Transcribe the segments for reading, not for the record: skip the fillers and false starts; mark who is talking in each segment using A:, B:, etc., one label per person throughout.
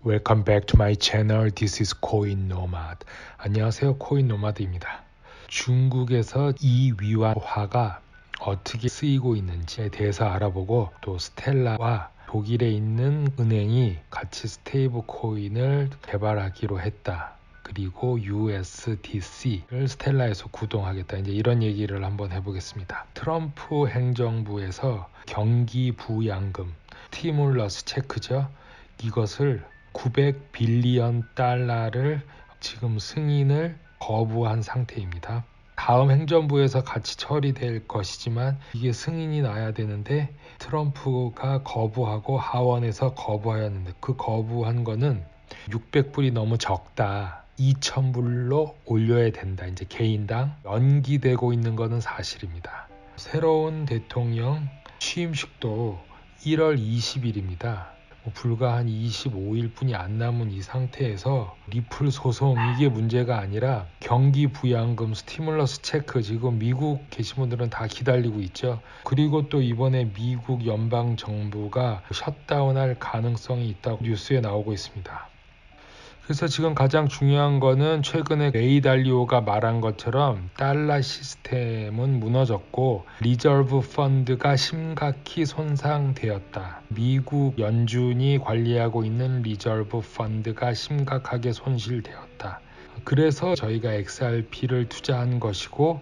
A: Welcome back to my channel. This is Coin Nomad. 안녕하세요, 코인 노마드입니다. 중국에서 이 위안화가 어떻게 쓰이고 있는지에 대해서 알아보고, 또 스텔라와 독일에 있는 은행이 같이 스테이블 코인을 개발하기로 했다. 그리고 USDC를 스텔라에서 구동하겠다. 이제 이런 얘기를 한번 해보겠습니다. 트럼프 행정부에서 경기 부양금, 스티뮬러스 체크죠. 이것을 900빌리언 달러를 지금 승인을 거부한 상태입니다. 다음 행정부에서 같이 처리될 것이지만 이게 승인이 나야 되는데 트럼프가 거부하고 하원에서 거부하였는데, 그 거부한 거는 600불이 너무 적다, 2000불로 올려야 된다. 이제 개인당 연기되고 있는 거는 사실입니다. 새로운 대통령 취임식도 1월 20일입니다. 불과 한 25일 뿐이 안 남은 이 상태에서 리플 소송, 이게 문제가 아니라 경기 부양금, 스티뮬러스 체크, 지금 미국 계신 분들은 다 기다리고 있죠. 그리고 또 이번에 미국 연방 정부가 셧다운할 가능성이 있다고 뉴스에 나오고 있습니다. 그래서 지금 가장 중요한 거는 최근에 레이 달리오가 말한 것처럼 달러 시스템은 무너졌고 리저브 펀드가 심각히 손상되었다. 미국 연준이 관리하고 있는 리저브 펀드가 심각하게 손실되었다. 그래서 저희가 XRP를 투자한 것이고,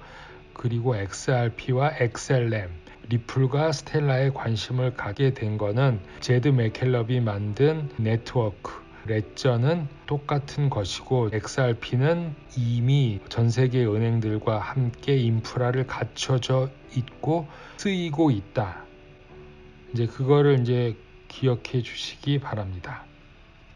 A: 그리고 XRP와 XLM, 리플과 스텔라에 관심을 갖게 된 거는 제드 맥켈럽이 만든 네트워크 레저는 똑같은 것이고, XRP는 이미 전 세계 은행들과 함께 인프라를 갖춰져 있고 쓰이고 있다. 이제 그거를 이제 기억해 주시기 바랍니다.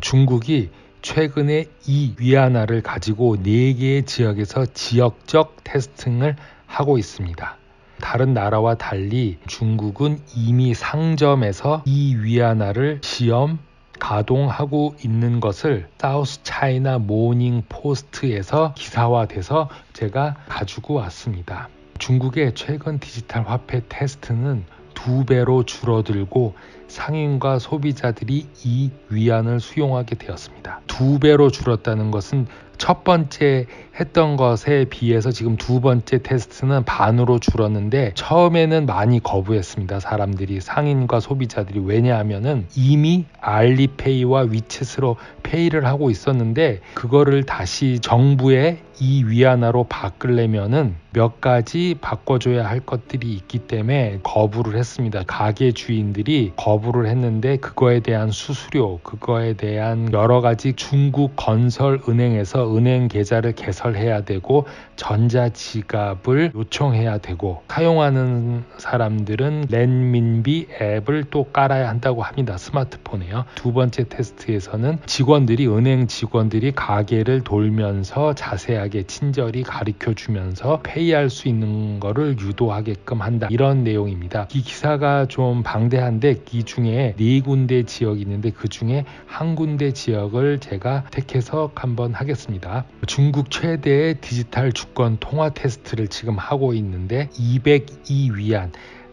A: 중국이 최근에 이 위안화를 가지고 4개의 지역에서 지역적 테스팅을 하고 있습니다. 다른 나라와 달리 중국은 이미 상점에서 이 위안화를 시험 가동하고 있는 것을 사우스 차이나 모닝 포스트에서 기사화돼서 제가 가지고 왔습니다. 중국의 최근 디지털 화폐 테스트는 2배로 줄어들고 상인과 소비자들이 이 위안을 수용하게 되었습니다. 2배로 줄었다는 것은 첫 번째 했던 것에 비해서 지금 두 번째 테스트는 반으로 줄었는데, 처음에는 많이 거부했습니다. 사람들이, 상인과 소비자들이. 왜냐하면은 이미 알리페이와 위챗으로 페이를 하고 있었는데, 그거를 다시 정부의 이 위안화로 바꾸려면은 몇 가지 바꿔줘야 할 것들이 있기 때문에 거부를 했습니다. 가게 주인들이 거부를 했는데, 그거에 대한 수수료, 그거에 대한 여러 가지 중국 건설은행에서 은행 계좌를 개설해야 되고, 전자지갑을 요청해야 되고, 사용하는 사람들은 렌민비 앱을 또 깔아야 한다고 합니다. 스마트폰에요. 두 번째 테스트에서는 은행 직원들이 가게를 돌면서 자세하게 친절히 가르쳐주면서 페이할 수 있는 거를 유도하게끔 한다, 이런 내용입니다. 이 기사가 좀 방대한데 이 중에 4군데 지역이 있는데 그 중에 한 군데 지역을 제가 택해서 한번 하겠습니다. 중국 최대의 디지털 주권 통화 테스트를 지금 하고 있는데, 202위안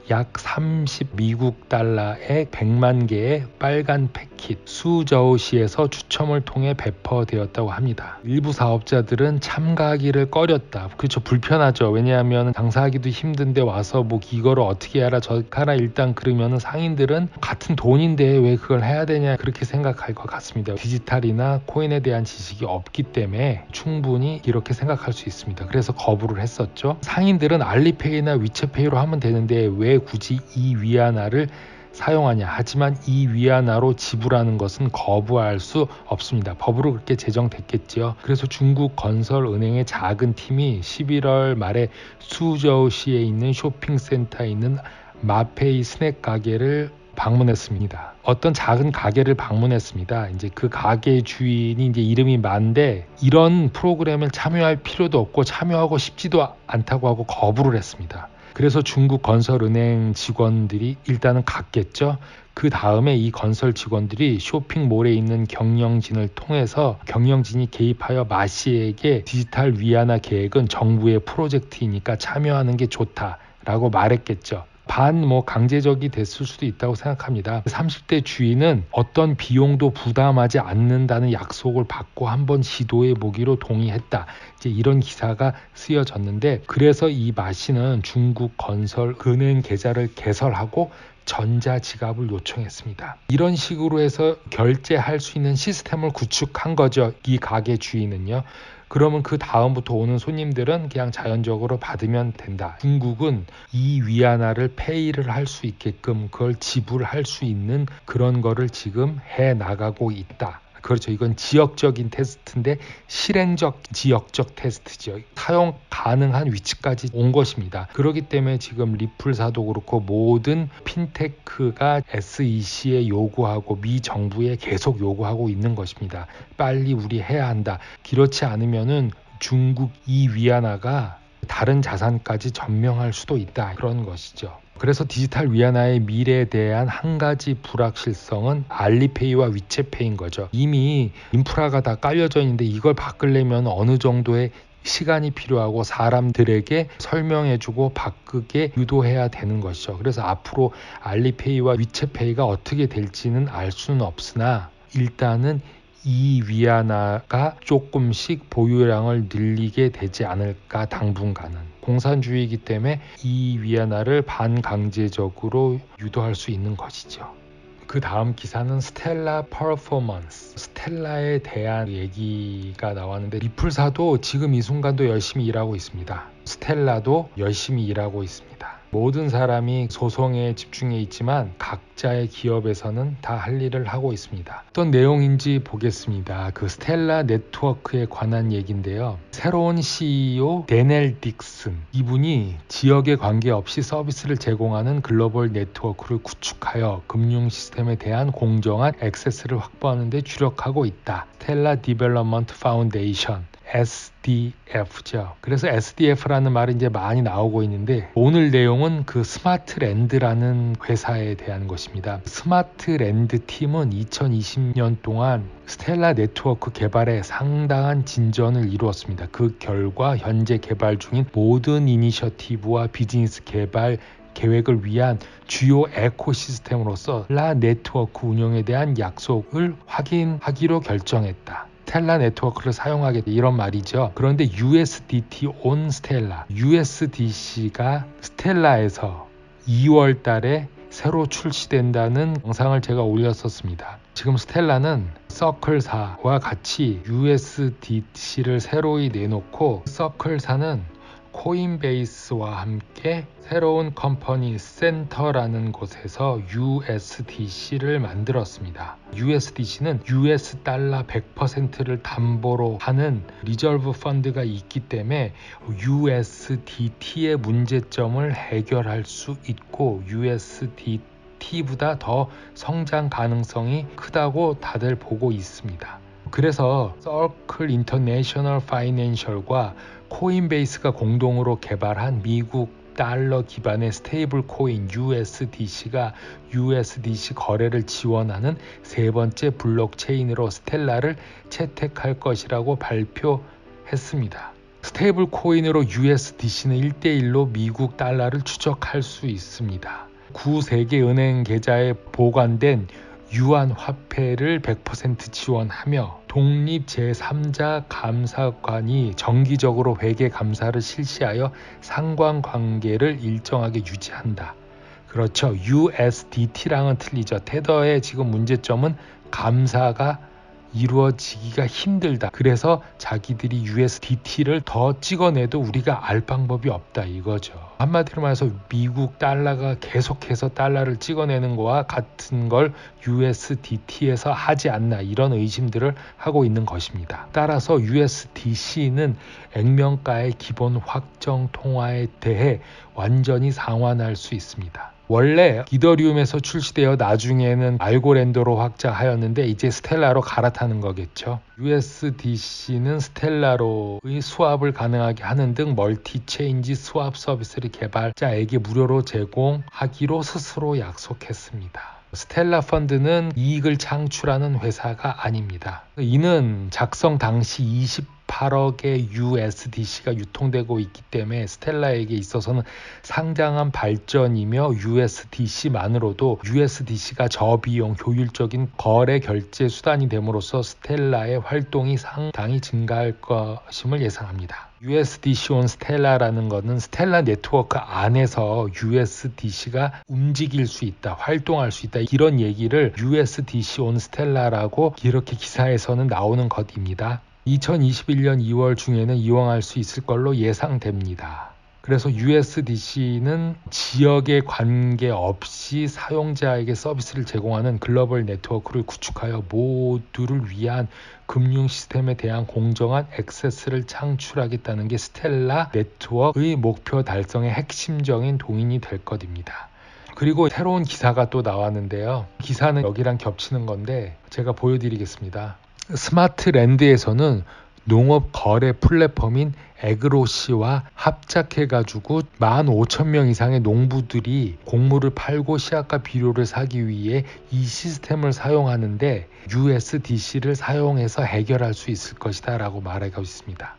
A: 약 30 미국 달러에 100만 개의 빨간 패킷 수저우시에서 추첨을 통해 배포되었다고 합니다. 일부 사업자들은 참가하기를 꺼렸다. 그렇죠, 불편하죠. 왜냐하면 장사하기도 힘든데 와서 뭐 이거를 어떻게 하라 저하라, 일단 그러면은 상인들은 같은 돈인데 왜 그걸 해야 되냐, 그렇게 생각할 것 같습니다. 디지털이나 코인에 대한 지식이 없기 때문에 충분히 이렇게 생각할 수 있습니다. 그래서 거부를 했었죠. 상인들은 알리페이나 위챗페이로 하면 되는데 왜 굳이 이 위안화를 사용하냐. 하지만 이 위안화로 지불하는 것은 거부할 수 없습니다. 법으로 그렇게 제정됐겠지요. 그래서 중국 건설은행의 작은 팀이 11월 말에 수저우시에 있는 쇼핑센터에 있는 마페이 스낵 가게를 방문했습니다. 어떤 작은 가게를 방문했습니다. 이제 그 가게 주인이 이제 이름이 만데, 이런 프로그램을 참여할 필요도 없고 참여하고 싶지도 않다고 하고 거부를 했습니다. 그래서 중국 건설은행 직원들이 일단은 갔겠죠. 그 다음에 이 건설 직원들이 쇼핑몰에 있는 경영진을 통해서 경영진이 개입하여 마 씨에게 디지털 위안화 계획은 정부의 프로젝트이니까 참여하는 게 좋다라고 말했겠죠. 강제적이 됐을 수도 있다고 생각합니다. 30대 주인은 어떤 비용도 부담하지 않는다는 약속을 받고 한번 시도해 보기로 동의했다. 이제 이런 기사가 쓰여졌는데, 그래서 이 마씨는 중국 건설 은행 계좌를 개설하고 전자지갑을 요청했습니다. 이런 식으로 해서 결제할 수 있는 시스템을 구축한 거죠, 이 가게 주인은요. 그러면 그 다음부터 오는 손님들은 그냥 자연적으로 받으면 된다. 중국은 이 위안화를 페이를 할 수 있게끔 그걸 지불할 수 있는 그런 거를 지금 해 나가고 있다. 그렇죠. 이건 지역적인 테스트인데 실행적 지역적 테스트죠. 사용 가능한 위치까지 온 것입니다. 그렇기 때문에 지금 리플사도 그렇고 모든 핀테크가 SEC에 요구하고 미 정부에 계속 요구하고 있는 것입니다. 빨리 우리 해야 한다. 그렇지 않으면은 중국 이 위안화가 다른 자산까지 전명할 수도 있다. 그런 것이죠. 그래서 디지털 위안화의 미래에 대한 한 가지 불확실성은 알리페이와 위챗페이인 거죠. 이미 인프라가 다 깔려져 있는데 이걸 바꾸려면 어느 정도의 시간이 필요하고 사람들에게 설명해주고 바꾸게 유도해야 되는 것이죠. 그래서 앞으로 알리페이와 위챗페이가 어떻게 될지는 알 수는 없으나 일단은 이 위안화가 조금씩 보유량을 늘리게 되지 않을까, 당분간은. 공산주의이기 때문에 이 위안화를 반강제적으로 유도할 수 있는 것이죠. 그 다음 기사는 스텔라 퍼포먼스, 스텔라에 대한 얘기가 나왔는데, 리플사도 지금 이 순간도 열심히 일하고 있습니다. 스텔라도 열심히 일하고 있습니다. 모든 사람이 소송에 집중해 있지만 각자의 기업에서는 다 할 일을 하고 있습니다. 어떤 내용인지 보겠습니다. 그 스텔라 네트워크에 관한 얘기인데요. 새로운 CEO 데넬 딕슨, 이분이 지역에 관계없이 서비스를 제공하는 글로벌 네트워크를 구축하여 금융 시스템에 대한 공정한 액세스를 확보하는 데 주력하고 있다. 스텔라 디벨롭먼트 파운데이션, SDF죠. 그래서 SDF라는 말이 이제 많이 나오고 있는데, 오늘 내용은 그 스마트랜드라는 회사에 대한 것입니다. 스마트랜드 팀은 2020년 동안 스텔라 네트워크 개발에 상당한 진전을 이루었습니다. 그 결과 현재 개발 중인 모든 이니셔티브와 비즈니스 개발 계획을 위한 주요 에코시스템으로서 스텔라 네트워크 운영에 대한 약속을 확인하기로 결정했다. 스텔라 네트워크를 사용하겠다, 이런 말이죠. 그런데 USDT on 스텔라, USDC가 스텔라에서 2월 달에 새로 출시된다는 영상을 제가 올렸었습니다. 지금 스텔라는 서클사와 같이 USDC를 새로이 내놓고, 서클사는 코인베이스와 함께 새로운 컴퍼니 센터라는 곳에서 USDC를 만들었습니다. USDC는 US 달러 100%를 담보로 하는 리저브 펀드가 있기 때문에 USDT의 문제점을 해결할 수 있고, USDT보다 더 성장 가능성이 크다고 다들 보고 있습니다. 그래서 서클 인터내셔널 파이낸셜과 코인베이스가 공동으로 개발한 미국 달러 기반의 스테이블 코인 USDC가 USDC 거래를 지원하는 세 번째 블록체인으로 스텔라를 채택할 것이라고 발표했습니다. 스테이블 코인으로 USDC는 1대1로 미국 달러를 추적할 수 있습니다. 구세계 은행 계좌에 보관된 유한 화폐를 100% 지원하며 독립 제3자 감사관이 정기적으로 회계 감사를 실시하여 상관관계를 일정하게 유지한다. 그렇죠. USDT랑은 틀리죠. 테더의 지금 문제점은 감사가 이루어지기가 힘들다. 그래서 자기들이 USDT를 더 찍어내도 우리가 알 방법이 없다, 이거죠. 한마디로 말해서 미국 달러가 계속해서 달러를 찍어내는 거와 같은 걸 USDT에서 하지 않나, 이런 의심들을 하고 있는 것입니다. 따라서 USDC는 액면가의 기본 확정 통화에 대해 완전히 상환할 수 있습니다. 원래 이더리움에서 출시되어 나중에는 알고랜드로 확장하였는데 이제 스텔라로 갈아타는 거겠죠. USDC는 스텔라로의 수합을 가능하게 하는 등 멀티체인지 수합 서비스를 개발자에게 무료로 제공하기로 스스로 약속했습니다. 스텔라 펀드는 이익을 창출하는 회사가 아닙니다. 이는 작성 당시 8억의 USDC가 유통되고 있기 때문에 스텔라에게 있어서는 상당한 발전이며 USDC만으로도 USDC가 저비용 효율적인 거래 결제 수단이 됨으로써 스텔라의 활동이 상당히 증가할 것임을 예상합니다. USDC on 스텔라라는 것은 스텔라 네트워크 안에서 USDC가 움직일 수 있다, 활동할 수 있다, 이런 얘기를 USDC on 스텔라라고 이렇게 기사에서는 나오는 것입니다. 2021년 2월 중에는 이용할 수 있을 걸로 예상됩니다. 그래서 USDC는 지역에 관계없이 사용자에게 서비스를 제공하는 글로벌 네트워크를 구축하여 모두를 위한 금융 시스템에 대한 공정한 액세스를 창출하겠다는 게 스텔라 네트워크의 목표 달성의 핵심적인 동인이 될 것입니다. 그리고 새로운 기사가 또 나왔는데요. 기사는 여기랑 겹치는 건데 제가 보여드리겠습니다. 스마트랜드에서는 농업 거래 플랫폼인 에그로시와 합작해가지고 15,000명 이상의 농부들이 곡물을 팔고 씨앗과 비료를 사기 위해 이 시스템을 사용하는데 USDC를 사용해서 해결할 수 있을 것이다 라고 말하고 있습니다.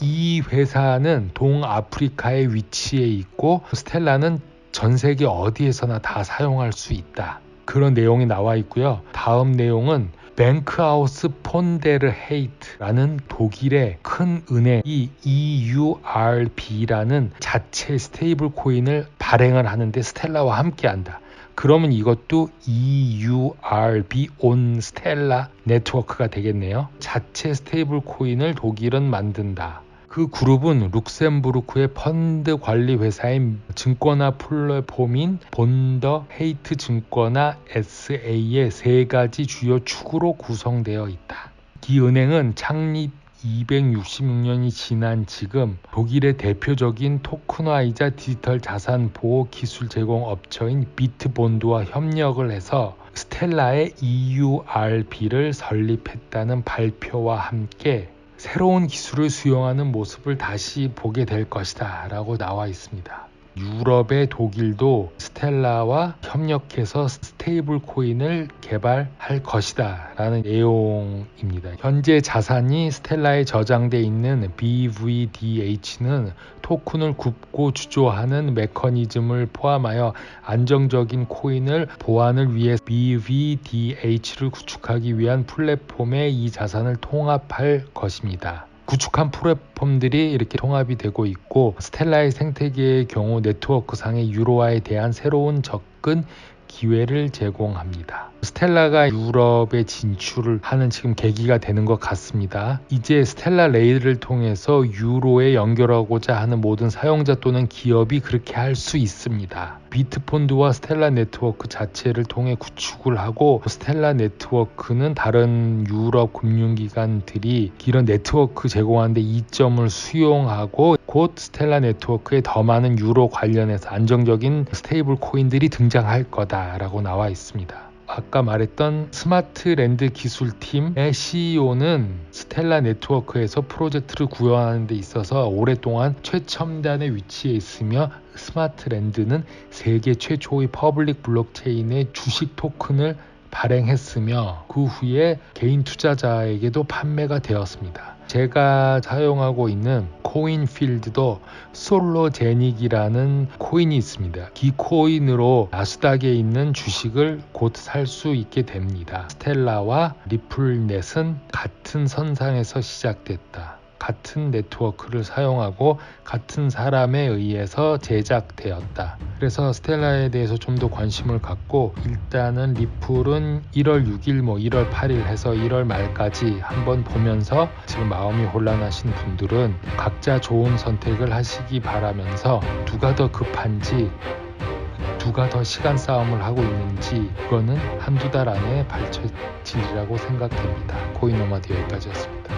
A: 이 회사는 동아프리카에 위치해 있고 스텔라는 전 세계 어디에서나 다 사용할 수 있다, 그런 내용이 나와 있고요. 다음 내용은 뱅크하우스 폰데르 헤이트라는 독일의 큰 은행이 EURB라는 자체 스테이블 코인을 발행을 하는데 스텔라와 함께한다. 그러면 이것도 EURB on 스텔라 네트워크가 되겠네요. 자체 스테이블 코인을 독일은 만든다. 그 그룹은 룩셈부르크의 펀드 관리 회사인 증권화 플랫폼인 본더 헤이트 증권화 SA의 세 가지 주요 축으로 구성되어 있다. 이 은행은 창립 266년이 지난 지금 독일의 대표적인 토큰화이자 디지털 자산 보호 기술 제공 업체인 비트본드와 협력을 해서 스텔라의 EURB를 설립했다는 발표와 함께 새로운 기술을 수용하는 모습을 다시 보게 될 것이다 라고 나와 있습니다. 유럽의 독일도 스텔라와 협력해서 스테이블 코인을 개발할 것이다 라는 내용입니다. 현재 자산이 스텔라에 저장되어 있는 BVDH는 토큰을 굽고 주조하는 메커니즘을 포함하여 안정적인 코인을 보안을 위해 BVDH를 구축하기 위한 플랫폼에 이 자산을 통합할 것입니다. 구축한 플랫폼들이 이렇게 통합이 되고 있고 스텔라의 생태계의 경우 네트워크상의 유로화에 대한 새로운 접근 기회를 제공합니다. 스텔라가 유럽에 진출을 하는 지금 계기가 되는 것 같습니다. 이제 스텔라 레일을 통해서 유로에 연결하고자 하는 모든 사용자 또는 기업이 그렇게 할 수 있습니다. 비트폰드와 스텔라 네트워크 자체를 통해 구축을 하고 스텔라 네트워크는 다른 유럽 금융기관들이 이런 네트워크 제공하는데 이점을 수용하고 곧 스텔라 네트워크에 더 많은 유로 관련해서 안정적인 스테이블 코인들이 등장할 거다라고 나와 있습니다. 아까 말했던 스마트랜드 기술팀의 CEO는 스텔라 네트워크에서 프로젝트를 구현하는 데 있어서 오랫동안 최첨단에 위치해 있으며 스마트랜드는 세계 최초의 퍼블릭 블록체인의 주식 토큰을 발행했으며 그 후에 개인 투자자에게도 판매가 되었습니다. 제가 사용하고 있는 코인필드도 솔로제닉이라는 코인이 있습니다. 이 코인으로 나스닥에 있는 주식을 곧 살 수 있게 됩니다. 스텔라와 리플넷은 같은 선상에서 시작됐다. 같은 네트워크를 사용하고 같은 사람에 의해서 제작되었다. 그래서 스텔라에 대해서 좀 더 관심을 갖고 일단은 리플은 1월 6일 1월 8일 해서 1월 말까지 한번 보면서 지금 마음이 혼란하신 분들은 각자 좋은 선택을 하시기 바라면서 누가 더 급한지 누가 더 시간 싸움을 하고 있는지 그거는 한두 달 안에 밝혀지리라고 생각됩니다. 코인노마드 여기까지였습니다.